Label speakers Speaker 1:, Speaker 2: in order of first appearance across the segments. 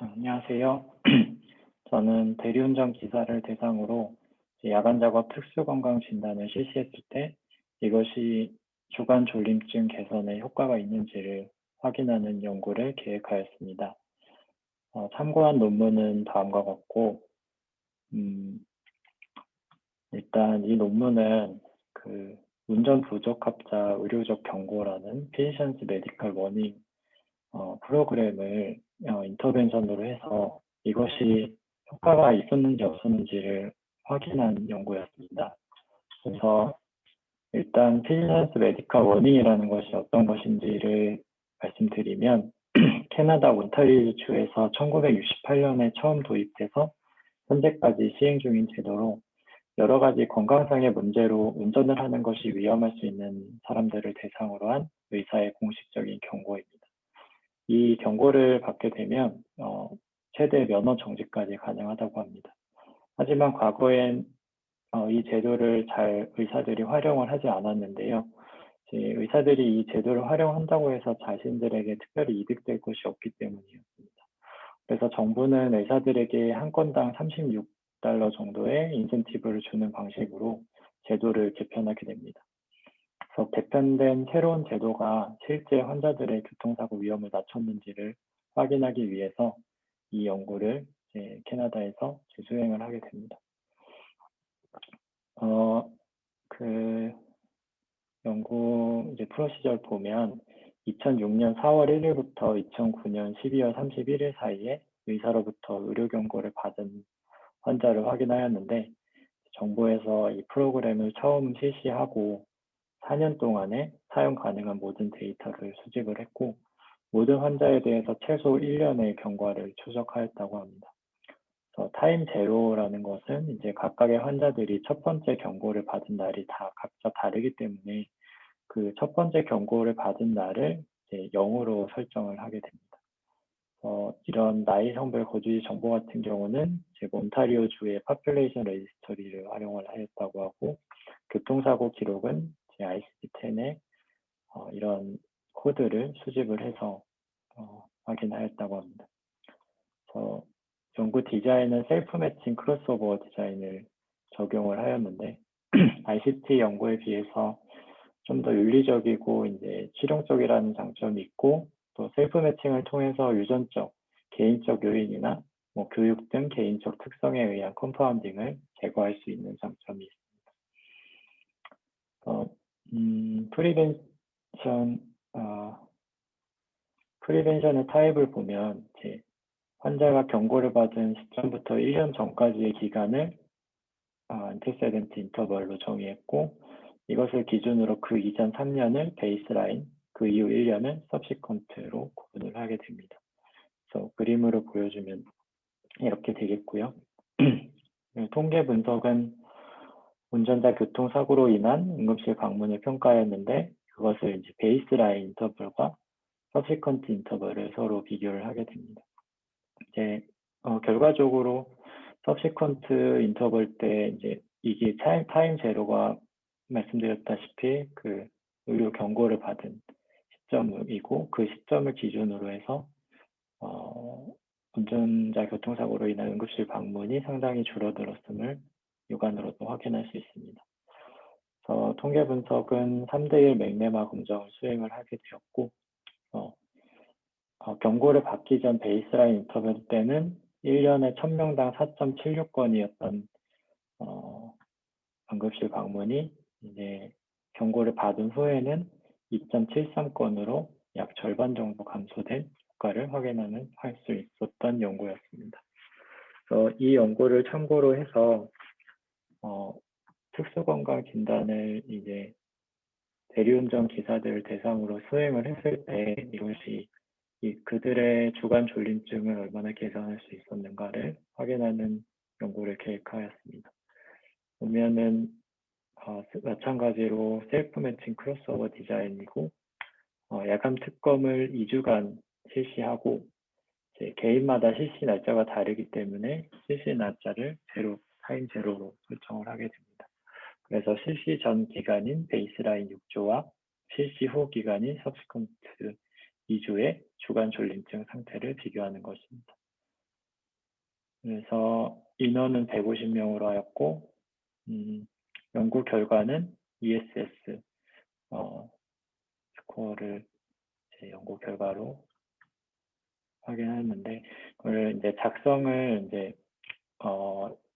Speaker 1: 안녕하세요. 저는 대리운전 기사를 대상으로 야간 작업 특수건강 진단을 실시했을 때 이것이 주간 졸림증 개선에 효과가 있는지를 확인하는 연구를 계획하였습니다. 참고한 논문은 다음과 같고, 음, 일단 이 논문은 그 운전 부적합자 의료적 경고라는 Patients Medical Warning 프로그램을 인터벤션으로 해서 이것이 효과가 있었는지 없었는지를 확인한 연구였습니다. 그래서 일단 필리전스 메디컬 워닝이라는 것이 어떤 것인지를 말씀드리면 캐나다 온타리오 주에서 1968년에 처음 도입돼서 현재까지 시행 중인 제도로 여러 가지 건강상의 문제로 운전을 하는 것이 위험할 수 있는 사람들을 대상으로 한 의사의 공식적인 경고입니다. 이 경고를 받게 되면 최대 면허 정지까지 가능하다고 합니다. 하지만 과거엔 이 제도를 잘 의사들이 활용을 하지 않았는데요. 의사들이 이 제도를 활용한다고 해서 자신들에게 특별히 이득될 것이 없기 때문이었습니다. 그래서 정부는 의사들에게 한 건당 36달러 정도의 인센티브를 주는 방식으로 제도를 개편하게 됩니다. 그래서 개편된 새로운 제도가 실제 환자들의 교통사고 위험을 낮췄는지를 확인하기 위해서 이 연구를 캐나다에서 재수행을 하게 됩니다. 그 연구 프로시저를 보면 2006년 4월 1일부터 2009년 12월 31일 사이에 의사로부터 의료 경고를 받은 환자를 확인하였는데 정부에서 이 프로그램을 처음 실시하고 4년 동안에 사용 가능한 모든 데이터를 수집을 했고 모든 환자에 대해서 최소 1년의 경과를 추적하였다고 합니다. 타임 제로라는 것은 이제 각각의 환자들이 첫 번째 경고를 받은 날이 다 각자 다르기 때문에 그 첫 번째 경고를 받은 날을 이제 0으로 설정을 하게 됩니다. 이런 나이 성별 거주지 정보 같은 경우는 온타리오 주의 파퓰레이션 레지스터리를 활용을 하였다고 하고 교통사고 기록은 ICD-10에 이런 코드를 수집을 해서 확인하였다고 합니다. 연구 디자인은 셀프 매칭 크로스오버 디자인을 적용을 하였는데 ICT 연구에 비해서 좀 더 윤리적이고 이제 실용적이라는 장점이 있고 또 셀프 매칭을 통해서 유전적, 개인적 요인이나 교육 등 개인적 특성에 의한 컴파운딩을 제거할 수 있는 장점이 있습니다. 프리벤션의 타입을 보면 환자가 경고를 받은 시점부터 1년 전까지의 기간을 안테세덴트 인터벌로 정의했고 이것을 기준으로 그 이전 3년을 베이스라인, 그 이후 1년을 서브시퀀트로 구분을 하게 됩니다. 그래서 그림으로 보여주면 이렇게 되겠고요. 통계 분석은 운전자 교통사고로 인한 응급실 방문을 평가했는데 그것을 이제 베이스라인 인터벌과 서브시퀀트 인터벌을 서로 비교를 하게 됩니다. 결과적으로 서브시퀀트 인터벌 때 이제 이게 타임 제로가 말씀드렸다시피 그 의료 경고를 받은 시점이고 그 시점을 기준으로 해서 운전자 교통사고로 인한 응급실 방문이 상당히 줄어들었음을 육안으로도 확인할 수 있습니다. 통계 분석은 3대1 맥레마 검정을 수행을 하게 되었고 경고를 받기 전 베이스라인 인터벌 때는 1년에 1000명당 4.76건이었던 응급실 방문이 이제 경고를 받은 후에는 2.73건으로 약 절반 정도 감소된 효과를 할 수 있었던 연구였습니다. 그래서 이 연구를 참고로 해서 특수건강 진단을 이제 대리운전 기사들 대상으로 수행을 했을 때 이것이 그들의 주간 졸림증을 얼마나 개선할 수 있었는가를 확인하는 연구를 계획하였습니다. 보면은 마찬가지로 셀프 매칭 크로스오버 디자인이고 야간 특검을 2주간 실시하고 개인마다 실시 날짜가 다르기 때문에 실시 날짜를 타임 제로로 설정을 하게 됩니다. 그래서 실시 전 기간인 베이스라인 6주와 실시 후 기간인 서브시퀀트 2주의 주간 졸림증 상태를 비교하는 것입니다. 그래서 인원은 150명으로 하였고, 연구 결과는 ESS 스코어를 제 연구 결과로 확인했는데, 그걸 이제 작성을 이제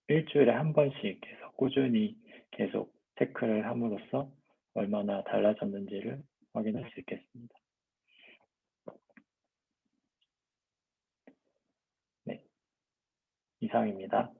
Speaker 1: 일주일에 한 번씩 계속 꾸준히 계속 체크를 함으로써 얼마나 달라졌는지를 확인할 수 있겠습니다. 네, 이상입니다.